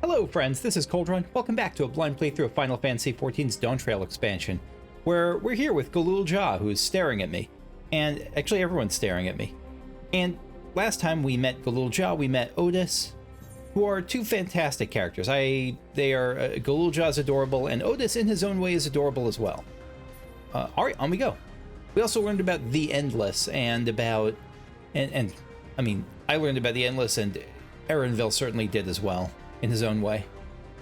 Hello friends, this is Coldrun. Welcome back to a blind playthrough of Final Fantasy XIV's Dawntrail expansion, where we're here with Zoraal Ja, who's staring at me. And actually everyone's staring at me. And last time we met Zoraal Ja, we met Otis, who are two fantastic characters. Zoraal Ja is adorable, and Otis in his own way is adorable as well. Alright, on we go. We also learned about the Endless and about... I learned about the Endless, and Erenville certainly did as well, in his own way.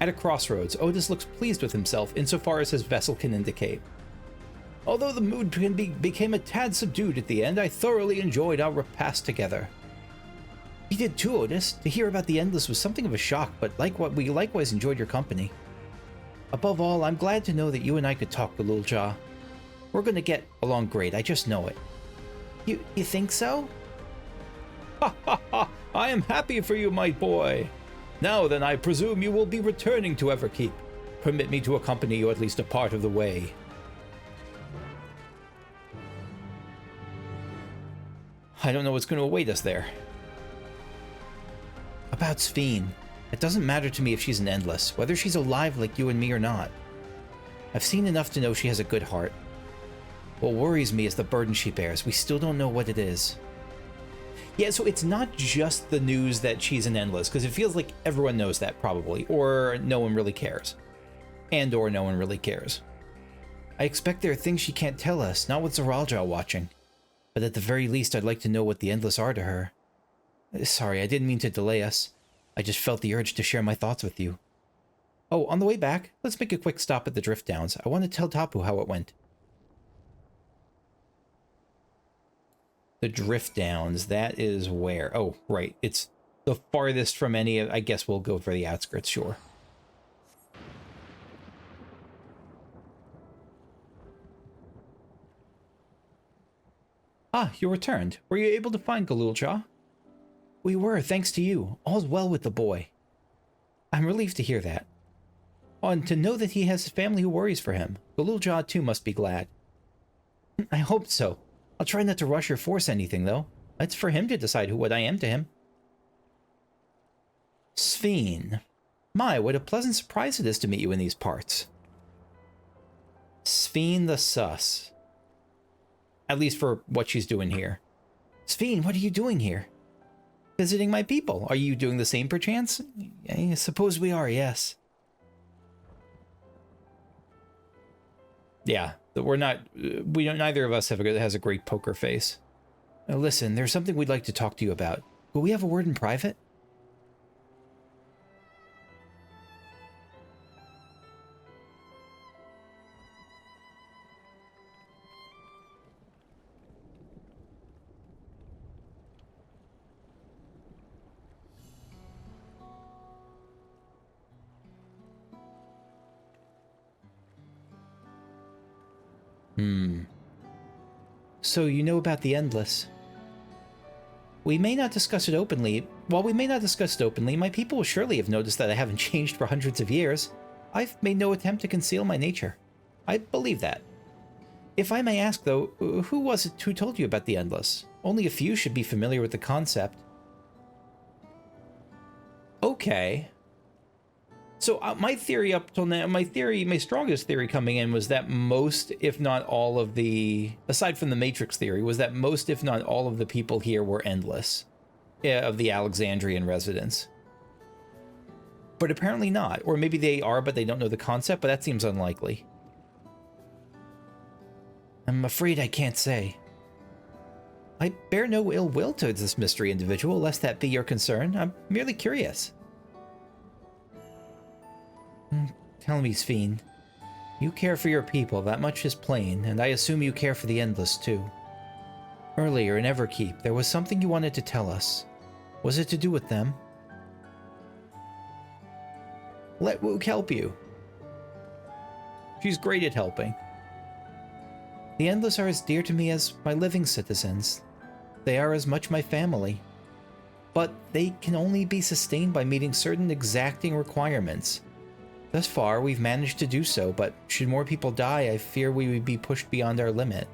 At a crossroads, Otis looks pleased with himself insofar as his vessel can indicate. Although the mood became a tad subdued at the end, I thoroughly enjoyed our repast together. We did too, Otis. To hear about the Endless was something of a shock, but we likewise enjoyed your company. Above all, I'm glad to know that you and I could talk, Zoraal Ja. We're gonna get along great, I just know it. You think so? Ha ha ha! I am happy for you, my boy! Now then, I presume you will be returning to Everkeep. Permit me to accompany you at least a part of the way. I don't know what's going to await us there. About Sphene. It doesn't matter to me if she's an Endless, whether she's alive like you and me or not. I've seen enough to know she has a good heart. What worries me is the burden she bears. We still don't know what it is. Yeah, so it's not just the news that she's an Endless, because it feels like everyone knows that, probably, or no one really cares. Or no one really cares. I expect there are things she can't tell us, not with Zoraal Ja watching. But at the very least, I'd like to know what the Endless are to her. Sorry, I didn't mean to delay us. I just felt the urge to share my thoughts with you. Oh, on the way back, let's make a quick stop at the Drift Downs. I want to tell Tapu how it went. The Drift Downs, that is where? Oh, right. It's the farthest from any of... I guess we'll go for the outskirts, sure. Ah, you returned. Were you able to find Zoraal Ja? We were, thanks to you. All's well with the boy. I'm relieved to hear that. And to know that he has a family who worries for him. Zoraal Ja, too, must be glad. I hope so. I'll try not to rush or force anything, though. It's for him to decide what I am to him. Sphene. My, what a pleasant surprise it is to meet you in these parts. Sphene the Sus. At least for what she's doing here. Sphene, what are you doing here? Visiting my people. Are you doing the same, perchance? I suppose we are, yes. Yeah. Neither of us has a great poker face. Now listen, there's something we'd like to talk to you about. Will we have a word in private? So you know about the Endless. We may not discuss it openly. While we may not discuss it openly, my people will surely have noticed that I haven't changed for hundreds of years. I've made no attempt to conceal my nature. I believe that. If I may ask, though, who was it who told you about the Endless? Only a few should be familiar with the concept. Okay. So my theory up till now, my strongest theory coming in was that most, if not all of the, aside from the Matrix theory, was that most, if not all of the people here were Endless, of the Alexandrian residents. But apparently not. Or maybe they are, but they don't know the concept, but that seems unlikely. I'm afraid I can't say. I bear no ill will towards this mystery individual, lest that be your concern. I'm merely curious. Tell me, Sphene. You care for your people, that much is plain, and I assume you care for the Endless, too. Earlier in Everkeep, there was something you wanted to tell us. Was it to do with them? Let Wook help you. She's great at helping. The Endless are as dear to me as my living citizens. They are as much my family. But they can only be sustained by meeting certain exacting requirements. Thus far, we've managed to do so, but should more people die, I fear we would be pushed beyond our limit.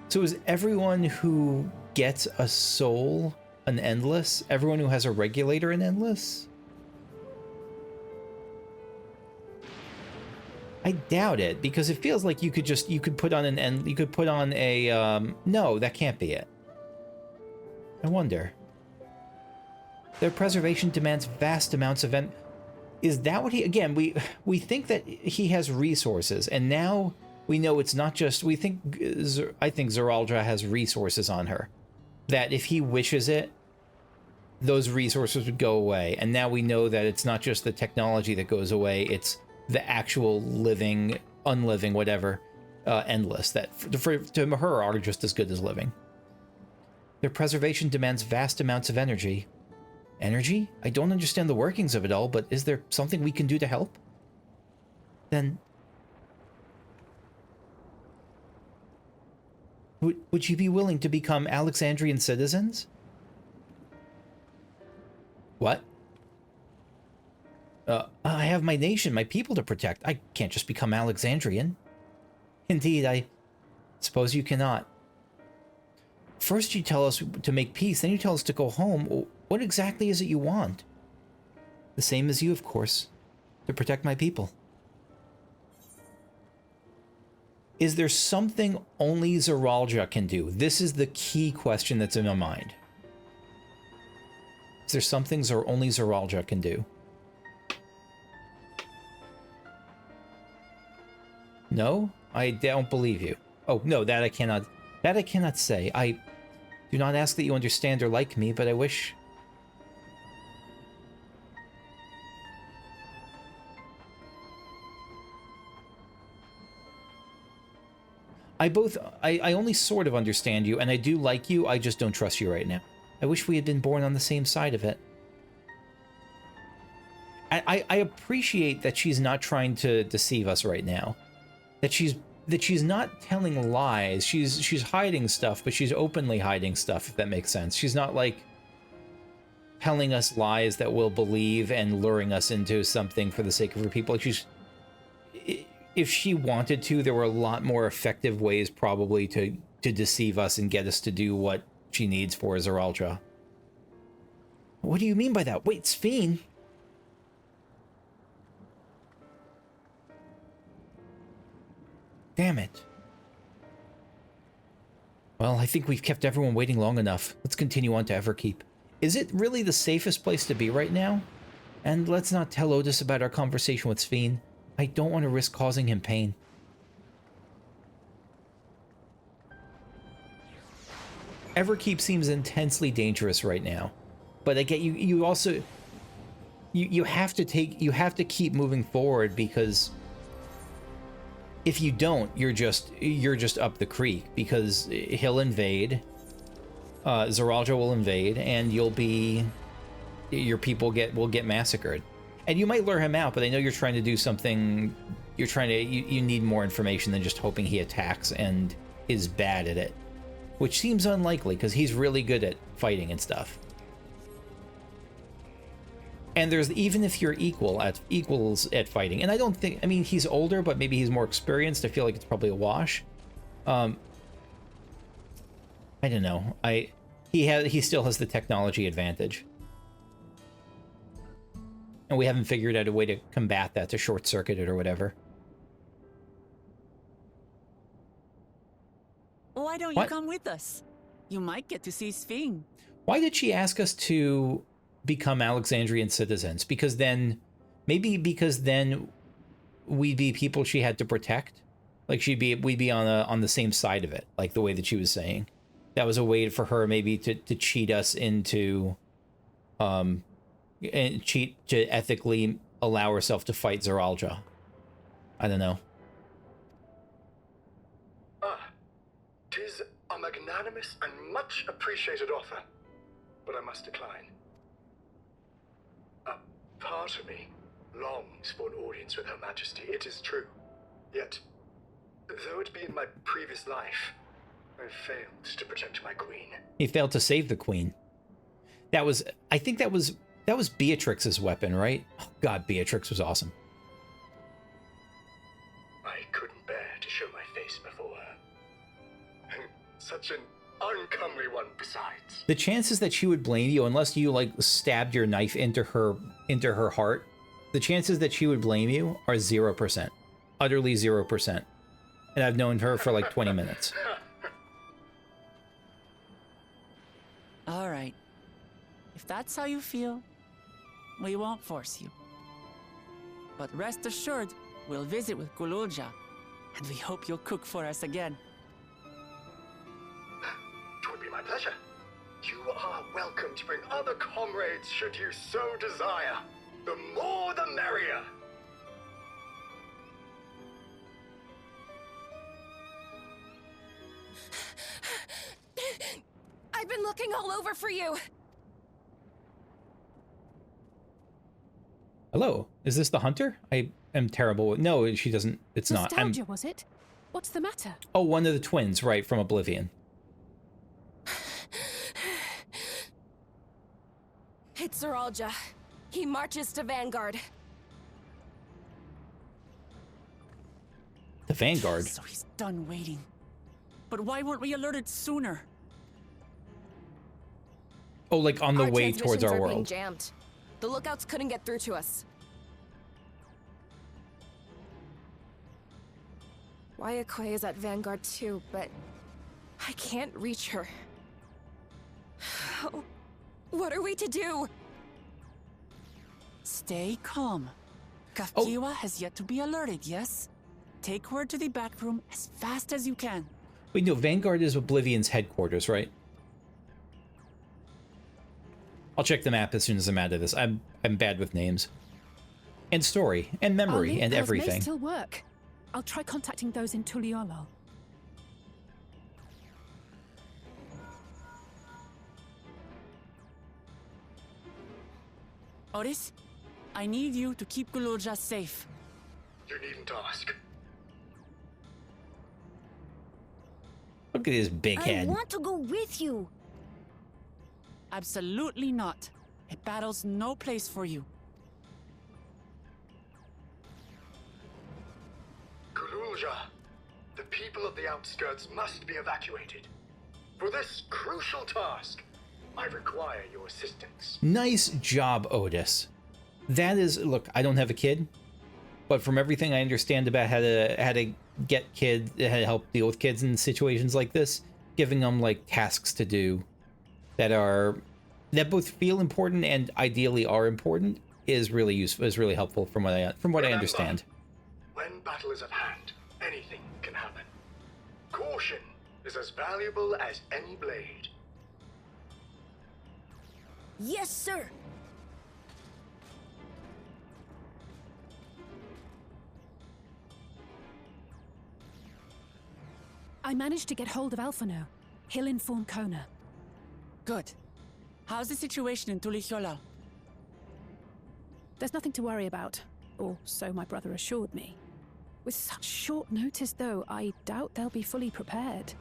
So is everyone who gets a soul an Endless? Everyone who has a regulator an Endless? I doubt it, because it feels like you could put on a, no, that can't be it. I wonder. Their preservation demands vast amounts of is that what he, again, we think that he has resources, and now we know it's not just, I think Zoraal Ja has resources on her. That if he wishes it, those resources would go away. And now we know that it's not just the technology that goes away, it's the actual living, unliving, whatever, endless, that to her are just as good as living. Their preservation demands vast amounts of energy. Energy? I don't understand the workings of it all, but is there something we can do to help? Then... Would you be willing to become Alexandrian citizens? What? I have my nation, my people to protect. I can't just become Alexandrian. Indeed, I suppose you cannot. First you tell us to make peace, then you tell us to go home. What exactly is it you want? The same as you, of course. To protect my people. Is there something only Zoraal Ja can do? This is the key question that's in my mind. Is there something only Zoraal Ja can do? No? I don't believe you. Oh, no, that I cannot say. I do not ask that you understand or like me, but I wish... I only sort of understand you, and I do like you, I just don't trust you right now. I wish we had been born on the same side of it. I appreciate that she's not trying to deceive us right now. That she's not telling lies. She's hiding stuff, but she's openly hiding stuff, if that makes sense. She's not like telling us lies that we'll believe and luring us into something for the sake of her people. If she wanted to, there were a lot more effective ways probably to deceive us and get us to do what she needs for Zoraal Ja. What do you mean by that? Wait, Sphene? Damn it. Well, I think we've kept everyone waiting long enough. Let's continue on to Everkeep. Is it really the safest place to be right now? And let's not tell Otis about our conversation with Sphene. I don't want to risk causing him pain. Everkeep seems intensely dangerous right now. But I get you also you have to keep moving forward, because if you don't, you're just up the creek, because he'll invade. Zoraal Ja will invade, and your people will get massacred. And you might lure him out, but I know you're trying to do something. You need more information than just hoping he attacks and is bad at it, which seems unlikely because he's really good at fighting and stuff. And there's, even if you're equals at fighting, and I don't think, I mean, he's older, but maybe he's more experienced. I feel like it's probably a wash. I don't know. He still has the technology advantage. And we haven't figured out a way to combat that, to short circuit it or whatever. Why don't you come with us? You might get to see Sphene. Why did she ask us to become Alexandrian citizens? Because then we'd be people she had to protect. Like we'd be on the same side of it, like the way that she was saying. That was a way for her maybe to cheat us into and cheat to ethically allow herself to fight Zoraal Ja. I don't know. Tis a magnanimous and much appreciated offer, but I must decline. A part of me longs for an audience with Her Majesty, it is true. Yet, though it be in my previous life, I failed to protect my queen. He failed to save the queen. I think that was Beatrix's weapon, right? Oh god, Beatrix was awesome. I couldn't bear to show my face before her. Such an uncomely one besides. The chances that she would blame you, unless you like stabbed your knife into her heart, the chances that she would blame you are 0%. Utterly 0%. And I've known her for like 20 minutes. All right. If that's how you feel, we won't force you. But rest assured, we'll visit with Zoraal Ja, and we hope you'll cook for us again. It would be my pleasure. You are welcome to bring other comrades should you so desire. The more the merrier. I've been looking all over for you. Hello, is this the hunter? I am terrible. No, she doesn't. It's not. Nostalgia, was it? What's the matter? Oh, one of the twins, right, from Oblivion. It's Zoraal Ja. He marches to Vanguard. The Vanguard? So he's done waiting. But why weren't we alerted sooner? Oh, like on the way towards our Being world. jammed. The lookouts couldn't get through to us. Wayakwe is at Vanguard too, but I can't reach her. What are we to do? Stay calm. Kafkiwa has yet to be alerted, yes? Take word to the back room as fast as you can. Wait, no, Vanguard is Oblivion's headquarters, right? I'll check the map as soon as I'm out of this. I'm bad with names. And story, and memory, and everything. May still work. I'll try contacting those in Tuliolol. Otis, I need you to keep Zoraal Ja safe. You needn't ask. Look at his big head. I want to go with you. Absolutely not. A battle's no place for you. Zoraal Ja, the people of the outskirts must be evacuated. For this crucial task, I require your assistance. Nice job, Otis. That is, look, I don't have a kid, but from everything I understand about how to get kids, how to help deal with kids in situations like this, giving them like tasks to do that both feel important and ideally are important is really useful, is really helpful from what I understand. When battle is at hand, anything can happen. Caution is as valuable as any blade. Yes, sir. I managed to get hold of Alphano. He'll inform Kona. Good. How's the situation in Tuliolol? There's nothing to worry about, or so my brother assured me. With such short notice, though, I doubt they'll be fully prepared.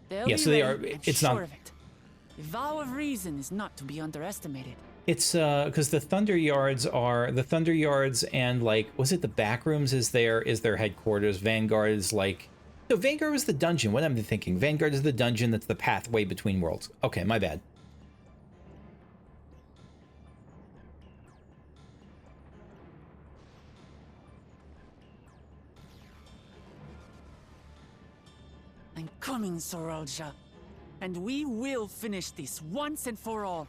They'll So be they ready, are. I'm It's sure not. of it. The vow of reason is not to be underestimated. It's because the Thunder Yards and like, was it the Backrooms is their headquarters. Vanguard is like, no, Vanguard was the dungeon. What am I thinking? Vanguard is the dungeon that's the pathway between worlds. Okay, my bad. I'm coming, Zoraal Ja. And we will finish this once and for all.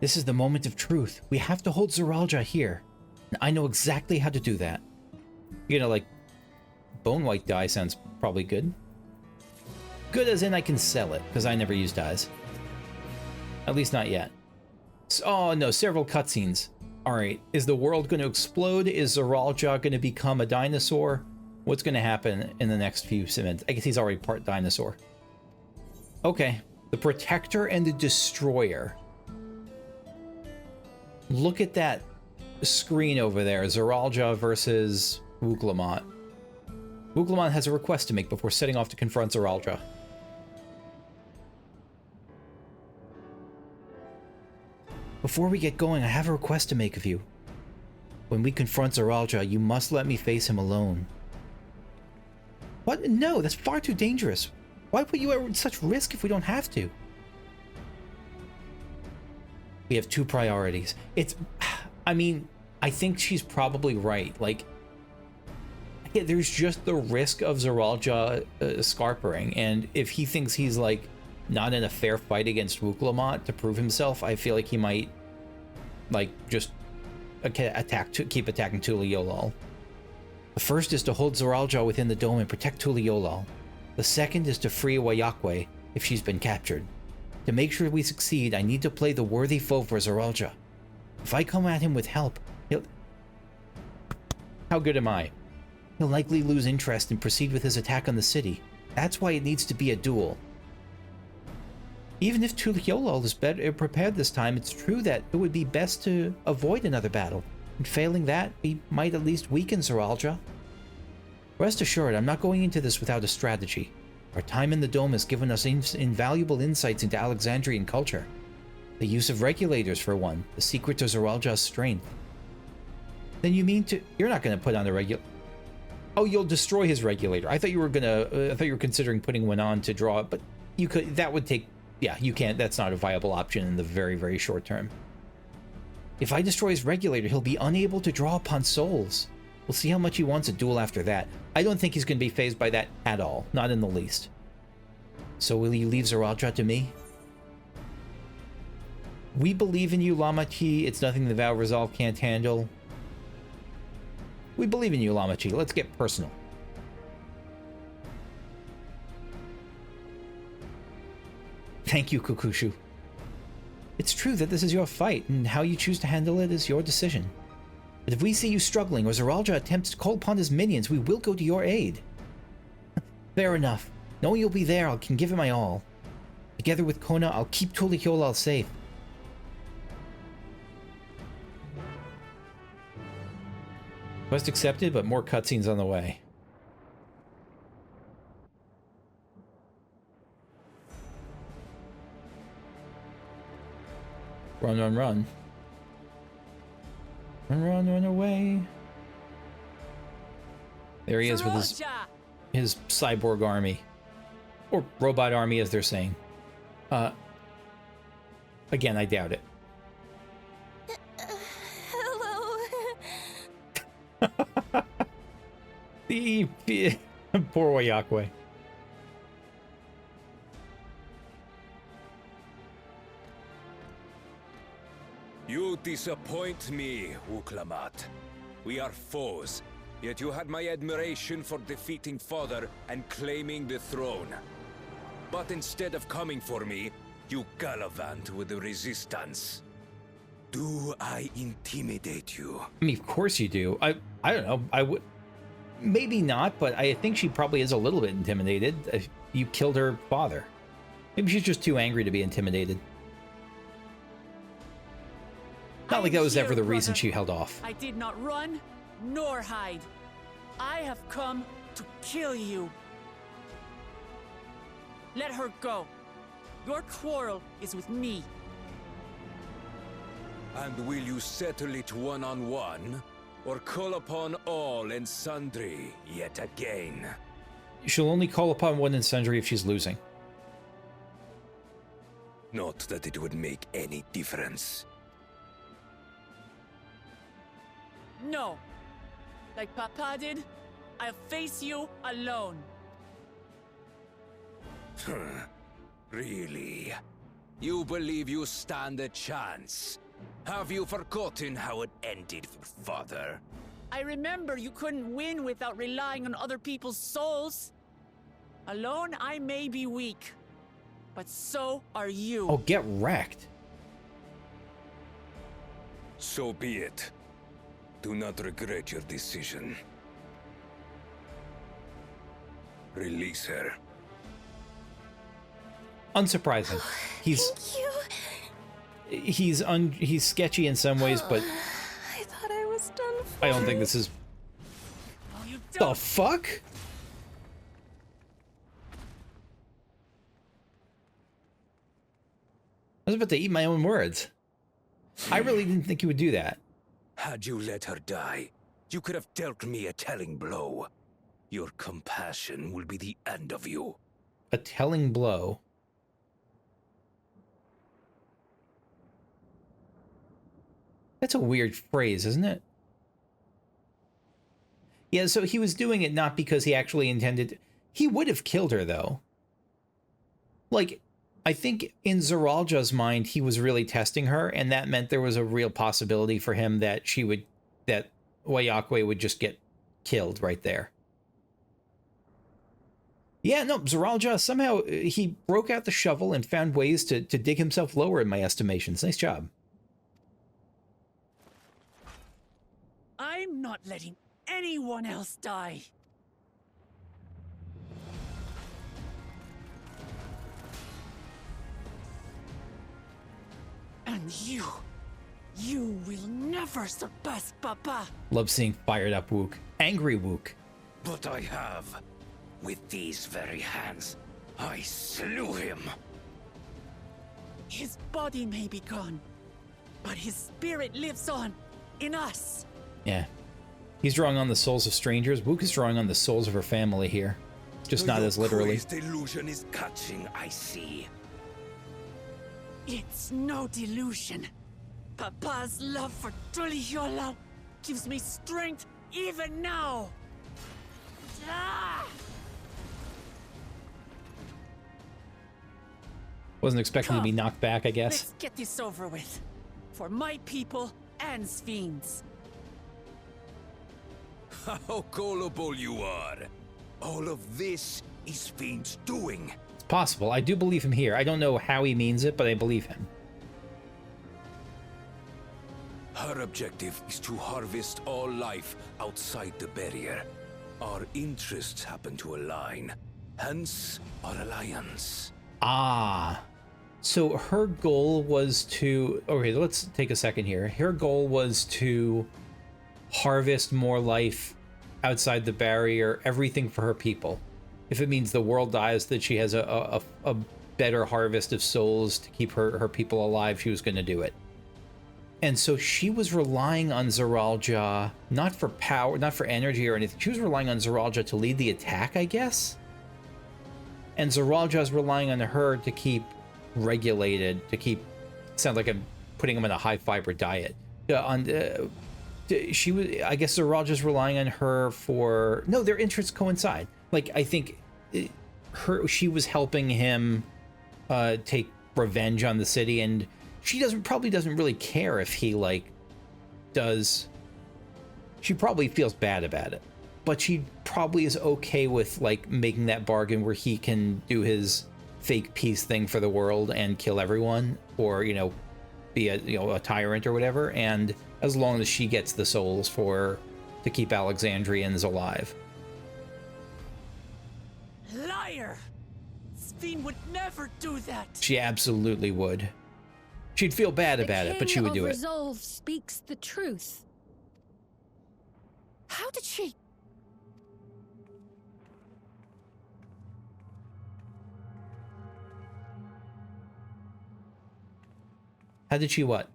This is the moment of truth. We have to hold Zoraal Ja here. And I know exactly how to do that. You know, like, bone white dye sounds probably good. Good as in I can sell it, because I never use dyes. At least not yet. Oh no, several cutscenes. Alright, is the world going to explode? Is Zoraal Ja going to become a dinosaur? What's going to happen in the next few minutes? I guess he's already part dinosaur. Okay, the Protector and the Destroyer. Look at that screen over there. Zoraal Ja versus WOOOOORST. WOOOOOORST has a request to make before setting off to confront Zoraal Ja. Before we get going, I have a request to make of you. When we confront Zoraal Ja, you must let me face him alone. What? No, that's far too dangerous. Why put you at such risk if we don't have to? We have two priorities. I mean, I think she's probably right. Like, yeah, there's just the risk of Zoraal Ja scarpering, and if he thinks he's, like, not in a fair fight against WOOOOORST to prove himself, I feel like he might, like, just keep attacking Tuliyollal. The first is to hold Zoraal Ja within the dome and protect Tuliyollal. The second is to free Wayakwe if she's been captured. To make sure we succeed, I need to play the worthy foe for Zoraal Ja. If I come at him with help, he'll... How good am I? He'll likely lose interest and proceed with his attack on the city. That's why it needs to be a duel. Even if Tuliyollal is better prepared this time, it's true that it would be best to avoid another battle. And failing that, we might at least weaken Zoraal Ja. Rest assured, I'm not going into this without a strategy. Our time in the dome has given us invaluable insights into Alexandrian culture. The use of regulators, for one, the secret to Zoraal Ja's strength. Then you mean you're not going to put on a regulator? Oh, you'll destroy his regulator. I thought you were considering putting one on to draw it, but you could. That would take. Yeah, you can't. That's not a viable option in the very, very short term. If I destroy his regulator, he'll be unable to draw upon souls. We'll see how much he wants a duel after that. I don't think he's going to be fazed by that at all. Not in the least. So will you leave Zoraal Ja to me? We believe in you, Lama-Chi. It's nothing the Vow Resolve can't handle. We believe in you, Lama-Chi. Let's get personal. Thank you, Kukushu. It's true that this is your fight, and how you choose to handle it is your decision. But if we see you struggling or Zoraal Ja attempts to call upon his minions, we will go to your aid. Fair enough. Knowing you'll be there, I can give it my all. Together with Kona, I'll keep Tuliyollal safe. Quest accepted, but more cutscenes on the way. Run, run, run. Run, run, run away. There he is with his cyborg army. Or robot army, as they're saying. Again, I doubt it. Hello. The poor Wayakwe. You disappoint me, WOOOOORST. We are foes, yet you had my admiration for defeating Father and claiming the throne. But instead of coming for me, you gallivant with the resistance. Do I intimidate you? I mean, of course you do. I don't know. I would... Maybe not, but I think she probably is a little bit intimidated. If you killed her father. Maybe she's just too angry to be intimidated. Not like that was ever the reason she held off. I did not run, nor hide. I have come to kill you. Let her go. Your quarrel is with me. And will you settle it one-on-one, or call upon all and sundry yet again? She'll only call upon one and sundry if she's losing. Not that it would make any difference. No. Like Papa did, I'll face you alone. Really? You believe you stand a chance? Have you forgotten how it ended for Father? I remember you couldn't win without relying on other people's souls. Alone, I may be weak, but so are you. Oh, get wrecked. So be it. Do not regret your decision. Release her. Unsurprising. Thank you. He's sketchy in some ways, but I thought I was done for. I don't think this is... No, you The don't. fuck? I was about to eat my own words. I really didn't think he would do that. Had you let her die, you could have dealt me a telling blow. Your compassion will be the end of you. A telling blow. That's a weird phrase, isn't it? Yeah, so he was doing it not because he actually intended... He would have killed her, though. Like, I think in Zoraal Ja's mind, he was really testing her, and that meant there was a real possibility for him that she would... that Wayakwe would just get killed right there. Yeah, no, Zoraal Ja, somehow he broke out the shovel and found ways to dig himself lower in my estimations. Nice job. I'm not letting anyone else die. And you will never surpass Papa. Love seeing fired up Wook. Angry Wook. But I have. With these very hands, I slew him. His body may be gone, but his spirit lives on in us. Yeah. He's drawing on the souls of strangers. Wook is drawing on the souls of her family here. Just not as literally. Yokoi's delusion is catching, I see. It's no delusion. Papa's love for Tuliyola gives me strength even now. Ah! Wasn't expecting to be knocked back, I guess. Let's get this over with. For my people and Sphene's. How gullible you are. All of this is Sphene's doing. It's possible. I do believe him here. I don't know how he means it, but I believe him. Her objective is to harvest all life outside the barrier. Our interests happen to align. Hence, our alliance. Ah. So her goal was to... Okay, let's take a second here. Her goal was to harvest more life outside the barrier, everything for her people. If it means the world dies, that she has a better harvest of souls to keep her people alive, she was going to do it. And so she was relying on Zoraal Ja, not for power, not for energy or anything. She was relying on Zoraal Ja to lead the attack, I guess? And Zoraal Ja's relying on her to keep regulated, to keep... Sounds like I'm putting him in a high-fiber diet. She was, I guess Zoraal Ja's relying on her for... No, their interests coincide. Like, I think she was helping him take revenge on the city, and she probably doesn't really care if he, like, does... She probably feels bad about it. But she probably is okay with, like, making that bargain where he can do his fake peace thing for the world and kill everyone, or, you know, be a tyrant or whatever, and as long as she gets the souls to keep Alexandrians alive. Liar! Sphene would never do that. She absolutely would. She'd feel bad about it, but she would do it. Resolve speaks the truth. How did she... How did she what?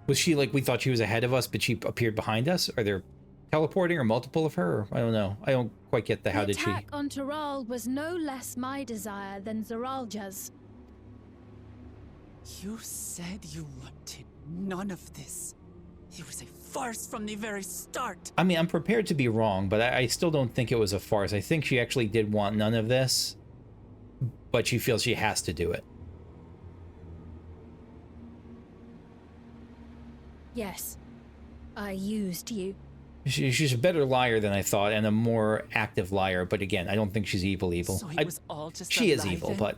Was she like, we thought she was ahead of us, but she appeared behind us? Are there teleporting or multiple of her? I don't know. I don't quite get the how did she... The attack on Tural was no less my desire than Zoraal Ja's. You said you wanted none of this. It was a farce from the very start. I mean, I'm prepared to be wrong, but I still don't think it was a farce. I think she actually did want none of this, but she feels she has to do it. Yes, I used you. She's a better liar than I thought, and a more active liar, but again, I don't think she's evil. So it was all just she a is lie, evil, then? but...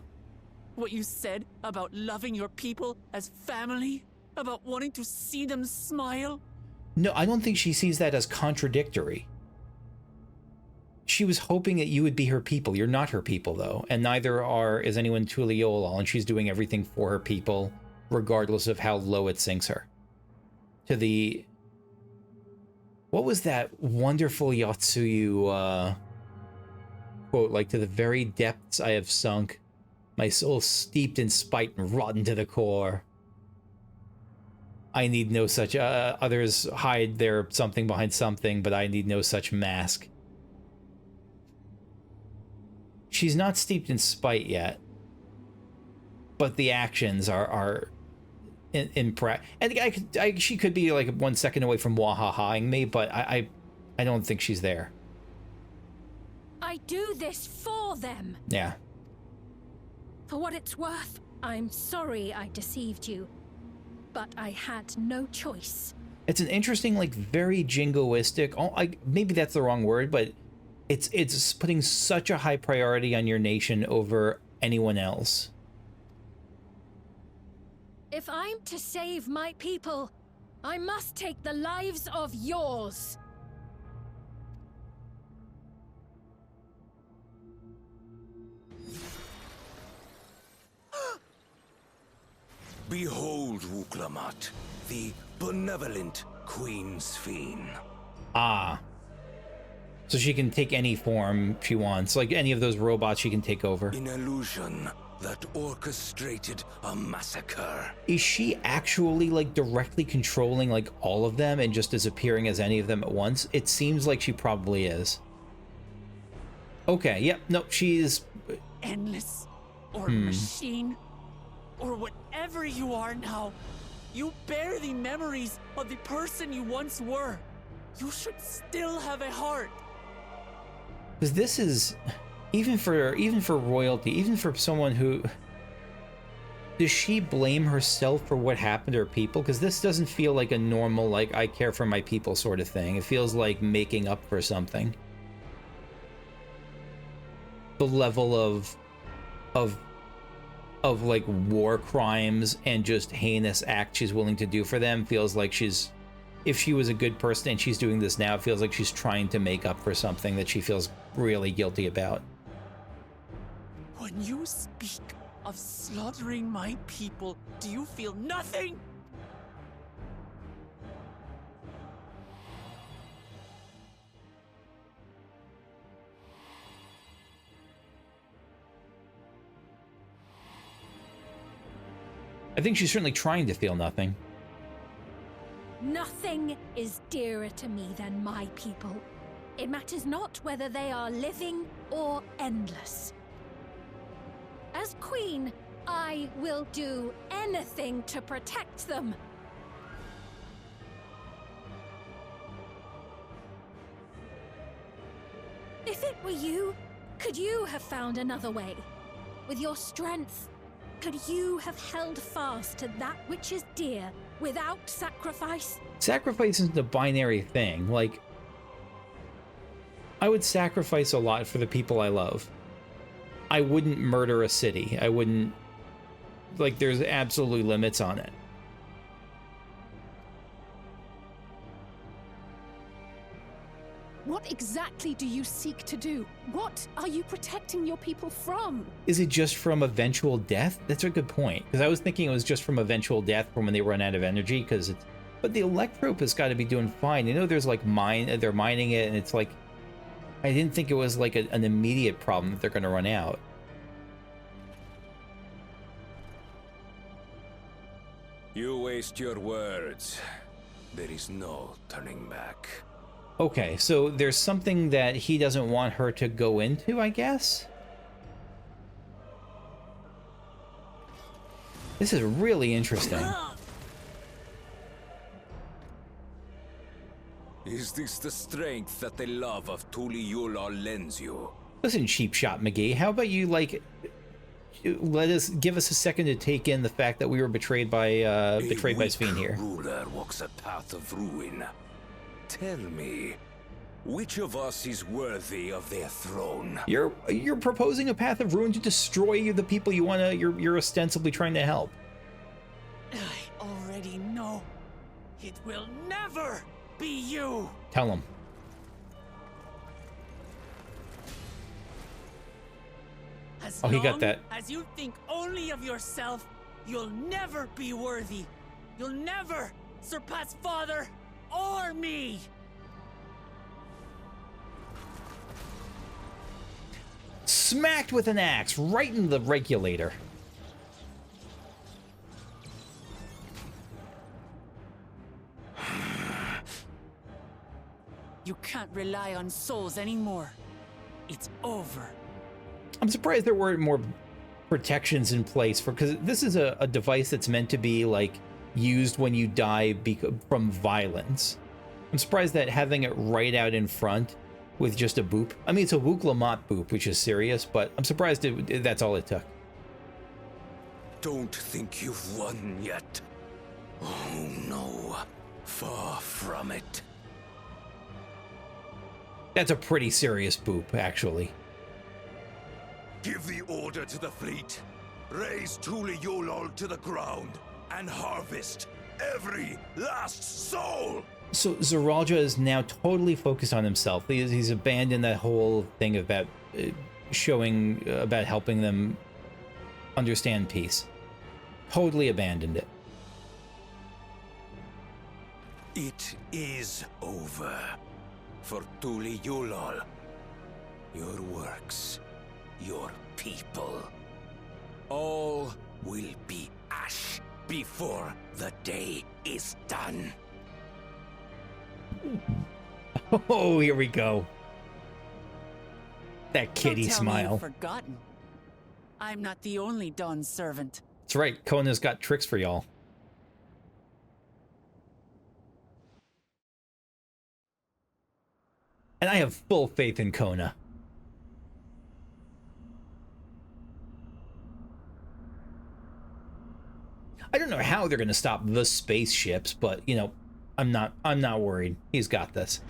What you said about loving your people as family? About wanting to see them smile? No, I don't think she sees that as contradictory. She was hoping that you would be her people. You're not her people, though, and neither is anyone Tuliyola, and she's doing everything for her people, regardless of how low it sinks her. To the... What was that wonderful Yotsuyu quote? Like, to the very depths I have sunk, my soul steeped in spite and rotten to the core. I need no such, others hide their something behind something, but I need no such mask. She's not steeped in spite yet, but the actions are in and she could be like 1 second away from wahahaing me, but I don't think she's there. I do this for them. Yeah. For what it's worth, I'm sorry I deceived you, but I had no choice. It's an interesting, like, very jingoistic. Oh, maybe that's the wrong word, but it's putting such a high priority on your nation over anyone else. If I'm to save my people, I must take the lives of yours. Behold, WOOOOORST, the benevolent Queen Sphene. Ah. So she can take any form she wants. Like any of those robots she can take over. An illusion that orchestrated a massacre. Is she actually like directly controlling like all of them and just disappearing as any of them at once? It seems like she probably is. Okay, yep, no, she's... Endless, or machine, or whatever you are now, you bear the memories of the person you once were. You should still have a heart. Because this is, even for royalty, even for someone who... Does she blame herself for what happened to her people? Because this doesn't feel like a normal, like, I care for my people sort of thing. It feels like making up for something. The level of like war crimes and just heinous acts she's willing to do for them feels like she's, if she was a good person and she's doing this now, it feels like she's trying to make up for something that she feels really guilty about. When you speak of slaughtering my people, do you feel nothing? I think she's certainly trying to feel nothing. Nothing is dearer to me than my people. It matters not whether they are living or endless. As queen, I will do anything to protect them. If it were you, could you have found another way? With your strength, could you have held fast to that which is dear without sacrifice? Sacrifice isn't a binary thing. Like, I would sacrifice a lot for the people I love. I wouldn't murder a city. I wouldn't... Like, there's absolutely limits on it. What exactly do you seek to do? What are you protecting your people from? Is it just from eventual death? That's a good point. Because I was thinking it was just from eventual death from when they run out of energy, because it's... But the electrope has got to be doing fine. You know, there's like they're mining it, and it's like... I didn't think it was like an immediate problem that they're going to run out. You waste your words. There is no turning back. Okay, so there's something that he doesn't want her to go into, I guess? This is really interesting. Is this the strength that the love of Tuliyola lends you? Listen, Cheap Shot McGee, how about you, like, give us a second to take in the fact that we were betrayed by Sphene here. Ruler walks a path of ruin. Tell me, which of us is worthy of their throne? You're proposing a path of ruin to destroy the people you're ostensibly trying to help. I already know. It will never be you. Tell him. As he got that. As you think only of yourself, you'll never be worthy. You'll never surpass Father or me. Smacked with an axe right in the regulator. You can't rely on souls anymore. It's over. I'm surprised there weren't more protections in place for, because this is a device that's meant to be like used when you die from violence. I'm surprised that having it right out in front with just a boop. I mean, it's a WOOOOORST boop, which is serious, but I'm surprised that's all it took. Don't think you've won yet. Oh no, far from it. That's a pretty serious boop, actually. Give the order to the fleet. Raise WOOOOORST to the ground and harvest every last soul. So Zoraal Ja is now totally focused on himself. He's abandoned that whole thing about about helping them understand peace. Totally abandoned it. It is over. For WOOOOORST. Your works, your people. All will be ash before the day is done. Oh, here we go. That kitty Don't tell me smile. you've forgotten. I'm not the only Dawn's servant. That's right, Kona's got tricks for y'all. And I have full faith in Kona. I don't know how they're going to stop the spaceships, but, you know, I'm not worried. He's got this.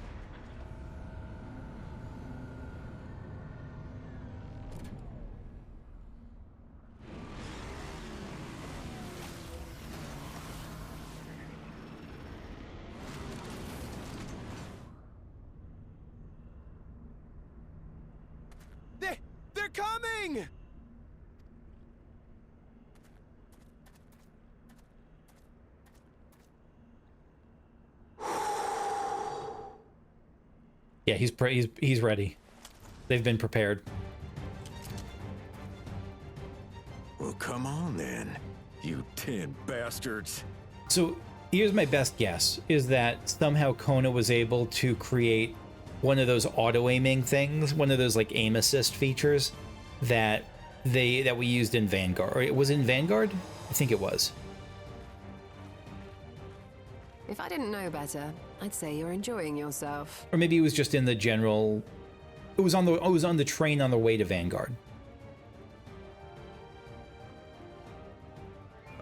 They're coming! Yeah, he's ready. They've been prepared. Well, come on then, you 10 bastards. So here's my best guess, is that somehow Kona was able to create one of those auto-aiming things, one of those like aim assist features that we used in Vanguard. Or it was in Vanguard? I think it was. If I didn't know better, I'd say you're enjoying yourself. Or maybe it was just in the general. It was on the train on the way to Vanguard.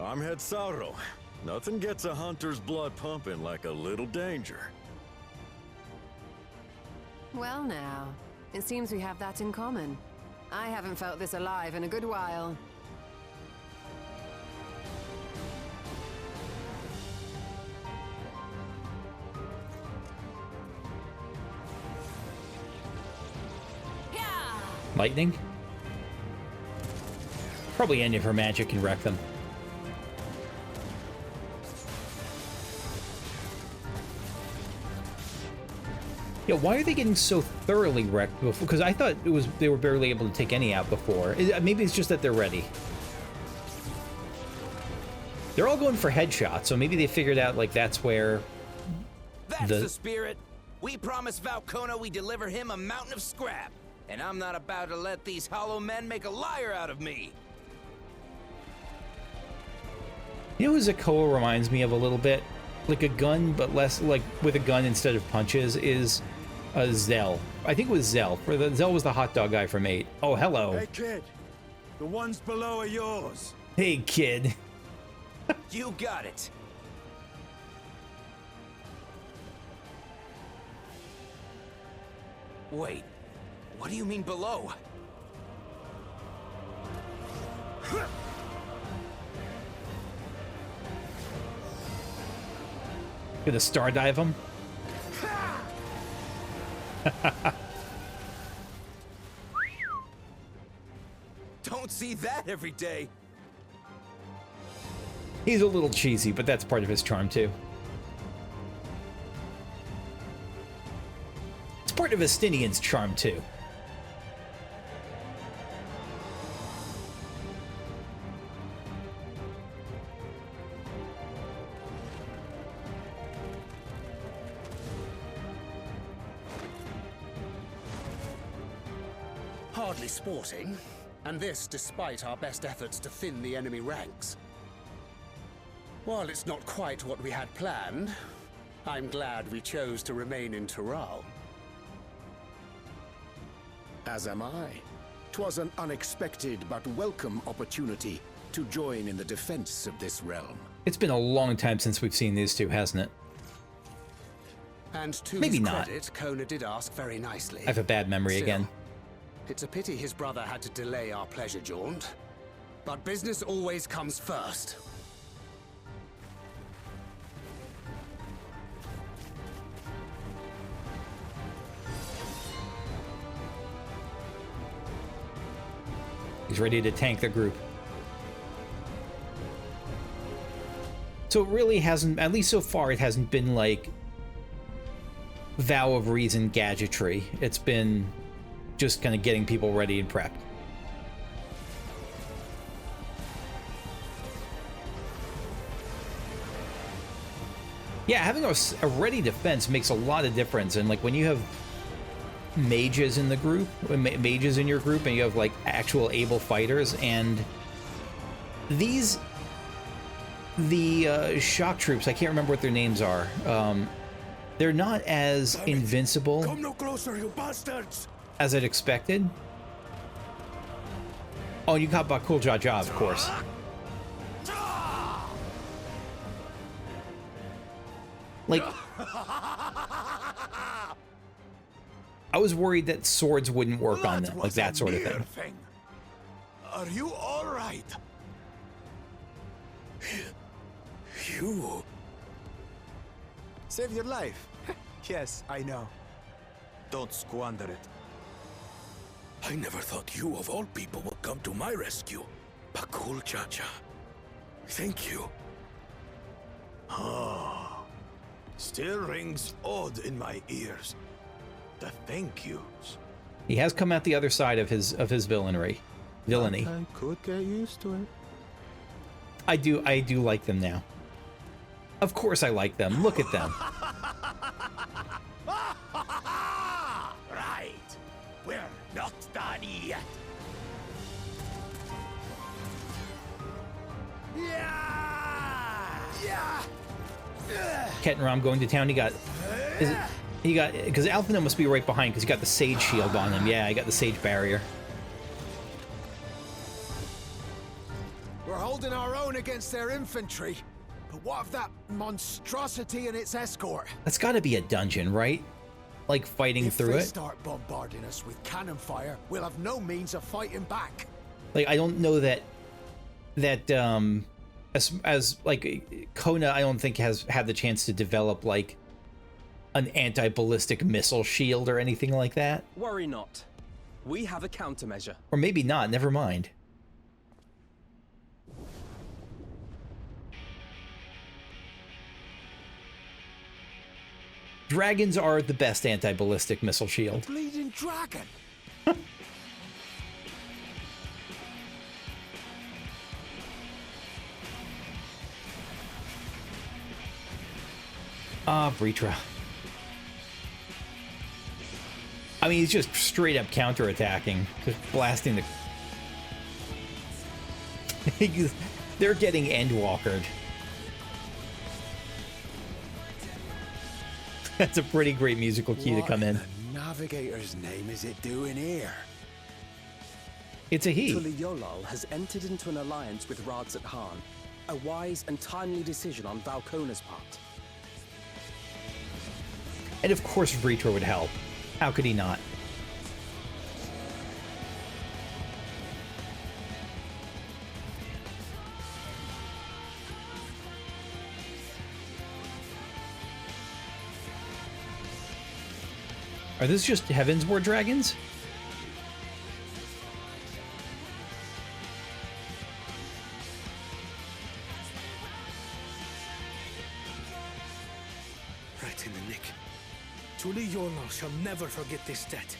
I'm Head Sorrow. Nothing gets a hunter's blood pumping like a little danger. Well now, it seems we have that in common. I haven't felt this alive in a good while. Lightning? Probably any of her magic can wreck them. Yeah, why are they getting so thoroughly wrecked before? Because I thought they were barely able to take any out before. Maybe it's just that they're ready. They're all going for headshots, so maybe they figured out like that's where. That's the spirit. We promised Valkona we deliver him a mountain of scrap, and I'm not about to let these hollow men make a liar out of me. You know who Zakoa reminds me of a little bit? Like a gun, but less like with a gun instead of punches, is a Zell. I think it was Zell. Zell was the hot dog guy from 8. Oh, hello. Hey, kid. The ones below are yours. Hey, kid. You got it. Wait, what do you mean below? Gonna star dive him? Don't see that every day. He's a little cheesy, but that's part of his charm too. It's part of Estinian's charm too. hardly sporting, and this despite our best efforts to thin the enemy ranks. While it's not quite what we had planned, I'm glad we chose to remain in Tural. As am I. 'Twas an unexpected but welcome opportunity to join in the defense of this realm. It's been a long time since we've seen these two, hasn't it? And to Maybe his not. credit, Kona did ask very nicely. I have a bad memory Still, again. It's a pity his brother had to delay our pleasure jaunt. But business always comes first. He's ready to tank the group. So it really hasn't, at least so far, it hasn't been like vow of reason gadgetry. It's been just kind of getting people ready and prepped. Yeah, having a ready defense makes a lot of difference. And like when you have mages in the group, mages in your group, and you have like actual able fighters, and these, the shock troops, I can't remember what their names are. They're not as invincible Come no closer, you bastards! as I'd expected. Oh, and you got Zoraal Ja, of course. Like, I was worried that swords wouldn't work on them, like that sort of thing. Are you all right? You... Save your life. Yes, I know. Don't squander it. I never thought you, of all people, would come to my rescue. Zoraal Ja. Thank you. Ah, still rings odd in my ears. The thank yous. He has come out the other side of his villainy. I could get used to it. I do like them now. Of course I like them. Look at them. Right. We're not done yet. Kettenram going to town. He got, because Alphino must be right behind because he got the Sage shield on him. Yeah, I got the Sage barrier. We're holding our own against their infantry. But what of that monstrosity and its escort? That's got to be a dungeon, right? Like fighting through If they it. start bombarding us with cannon fire, we'll have no means of fighting back. Like I don't know that as like Kona, I don't think has had the chance to develop like an anti-ballistic missile shield or anything like that. Worry not. We have a countermeasure. Or maybe not. Never mind. Dragons are the best anti-ballistic missile shield. Bleeding dragon. Ah, Vritra. I mean, he's just straight up counterattacking, just blasting the. They're getting endwalkered. That's a pretty great musical key to come in. What the navigator's name is it doing here? It's a he. Tuliyollal has entered into an alliance with Radzat Han, a wise and timely decision on Valkona's part. And of course Vritra would help. How could he not? Are this just Heavensborn dragons? Right in the nick. Tuliyollal shall never forget this debt.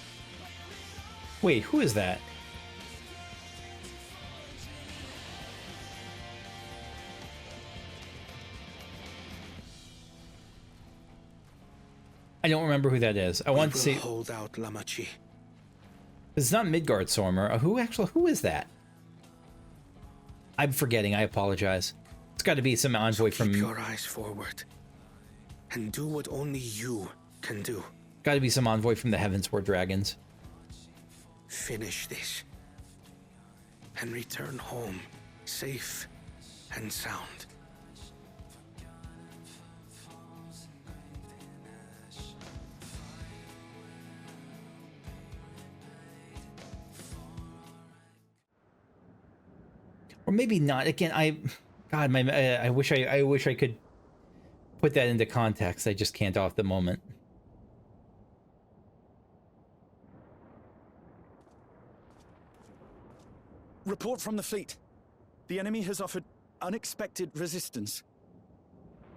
Wait, who is that? I don't remember who that is. I want to see. Hold out, Lamachi. It's not Midgard Sormer. Who is that? I'm forgetting. I apologize. It's got to be some envoy from... Keep your eyes forward. And do what only you can do. Got to be some envoy from the Heavensward Dragons. Finish this. And return home, safe and sound. Or maybe not. Again, God, I wish I could put that into context. I just can't off the moment. Report from the fleet. The enemy has offered unexpected resistance.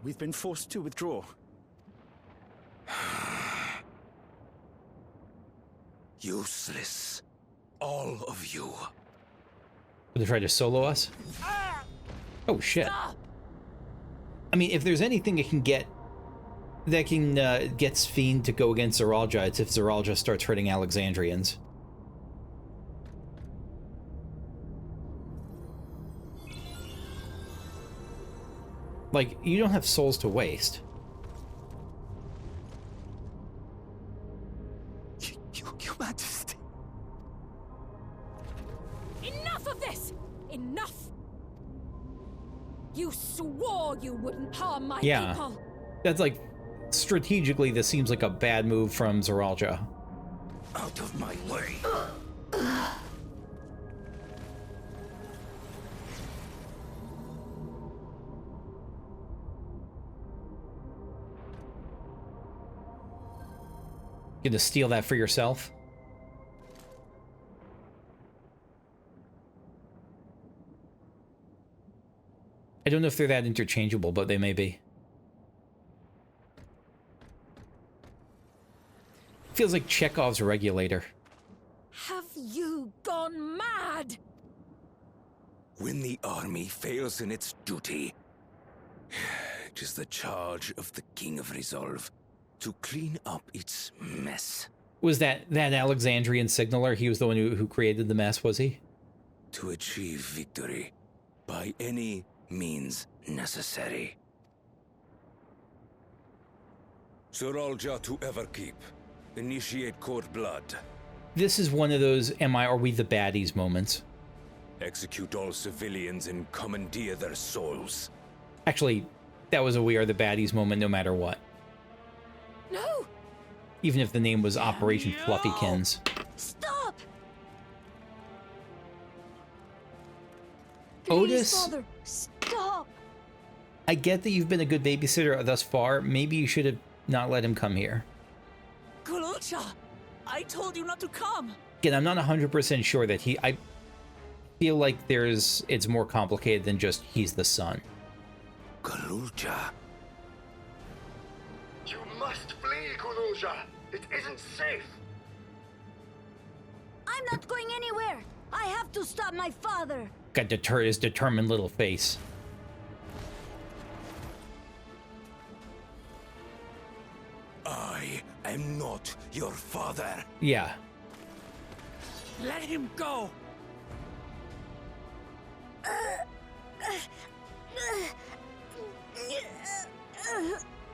We've been forced to withdraw. Useless. All of you. They try to solo us? Oh shit. I mean, if there's anything that can get Sphene to go against Zoraal Ja, it's if Zoraal Ja starts hurting Alexandrians. Like, you don't have souls to waste. Your Majesty. Enough of this! Enough! You swore you wouldn't harm my people! That's like, strategically, this seems like a bad move from Zoraal Ja. Out of my way. Gonna steal that for yourself? I don't know if they're that interchangeable, but they may be. Feels like Chekhov's regulator. Have you gone mad? When the army fails in its duty, it is the charge of the King of Resolve to clean up its mess. Was that Alexandrian signaler? He was the one who created the mess, was he? To achieve victory by any means necessary. Zoraal Ja to Everkeep. Initiate court blood. This is one of those are we the baddies moments. Execute all civilians and commandeer their souls. Actually, that was a we are the baddies moment no matter what. No! Even if the name was Operation Fluffykins. Stop! Otis, Father, stop! I get that you've been a good babysitter thus far. Maybe you should have not let him come here. WOOOOORST, I told you not to come. Again, I'm not 100% sure that I feel like it's more complicated than just he's the son. WOOOOORST. You must flee, Zoraal Ja. It isn't safe. I'm not going anywhere. I have to stop my father. Got his determined little face. I am not your father. Yeah. Let him go.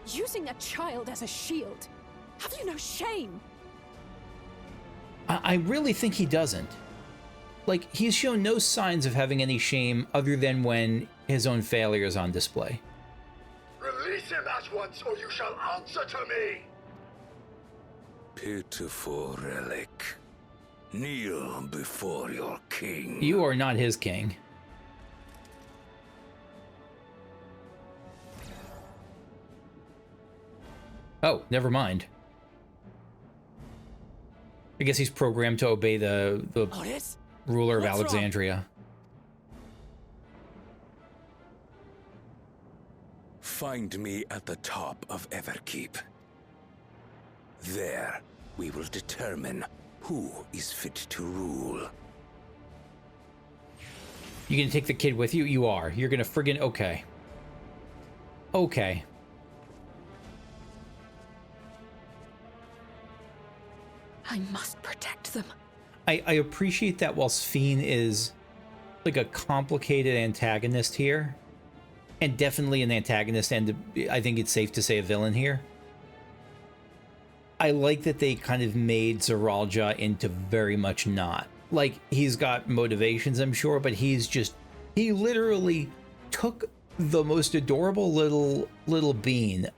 Using a child as a shield. Have you no shame? I really think he doesn't. Like, he's shown no signs of having any shame other than when his own failure is on display. Release him at once, or you shall answer to me! Pitiful relic. Kneel before your king. You are not his king. Oh, never mind. I guess he's programmed to obey the Otis? ruler of What's Alexandria. wrong? Find me at the top of Everkeep. There, we will determine who is fit to rule. You gonna take the kid with you? You are. You're gonna friggin' okay. Okay. I must protect them. I appreciate that while Sphene is like a complicated antagonist here, and definitely an antagonist, and I think it's safe to say a villain here, I like that they kind of made Zoraal Ja into very much not. Like, he's got motivations, I'm sure, but he literally took the most adorable little bean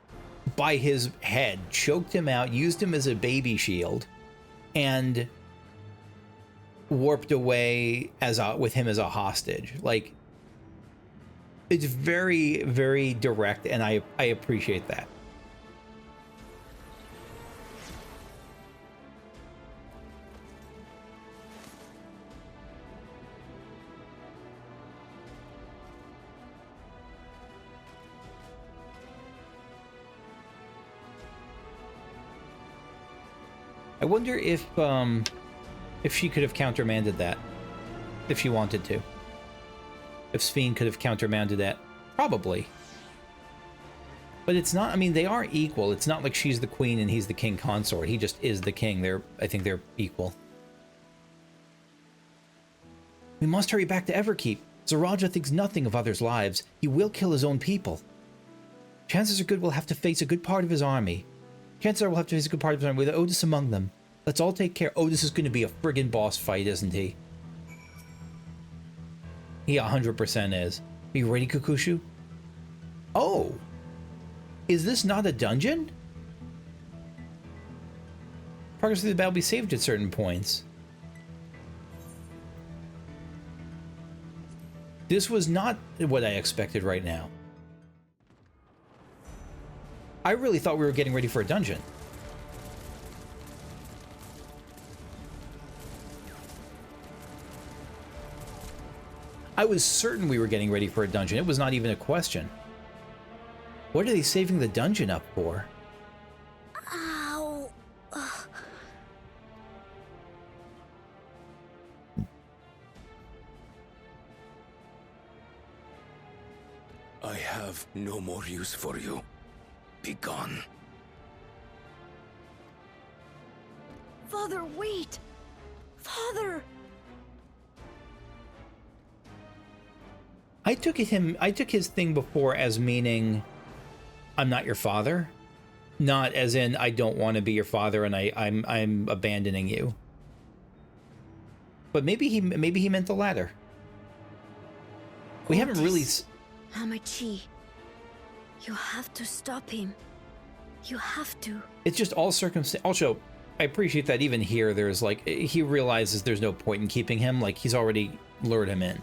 by his head, choked him out, used him as a baby shield, and warped away with him as a hostage. Like, it's very, very direct, and I appreciate that. I wonder if she could have countermanded that, if she wanted to. If Sphene could have countermanded that. Probably. But it's not, I mean, they are equal. It's not like she's the queen and he's the king consort. He just is the king. I think they're equal. We must hurry back to Everkeep. Zoraal Ja thinks nothing of others' lives. He will kill his own people. Chances are good we'll have to face a good part of his army. Chances are we'll have to face a good part of his army with Otis among them. Let's all take care. Otis is going to be a friggin' boss fight, isn't he? He 100% is. Are you ready, Kukushu? Oh! Is this not a dungeon? Progress through the battle will be saved at certain points. This was not what I expected right now. I really thought we were getting ready for a dungeon. I was certain we were getting ready for a dungeon. It was not even a question. What are they saving the dungeon up for? Ow. I have no more use for you. Be gone. Father, wait! Father! I took his thing before as meaning I'm not your father, not as in I don't want to be your father and I'm abandoning you. But maybe he meant the latter. We haven't really. Hamachi, you have to stop him. You have to. It's just all circumstance. Also, I appreciate that even here, there's like, he realizes there's no point in keeping him. Like, he's already lured him in.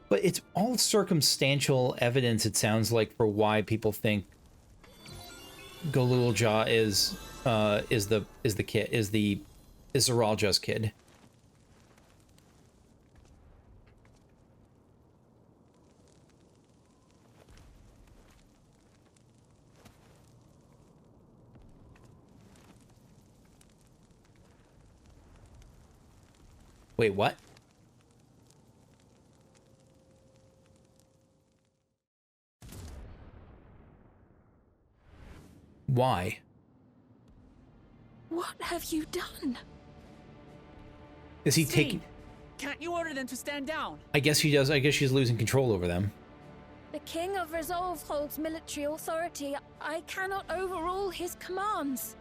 But it's all circumstantial evidence, it sounds like, for why people think Zoraal Ja is Zoraal Ja's kid. Wait, what? Why? What have you done? Is he taking... Can't you order them to stand down? I guess she does. I guess she's losing control over them. The King of Resolve holds military authority. I cannot overrule his commands.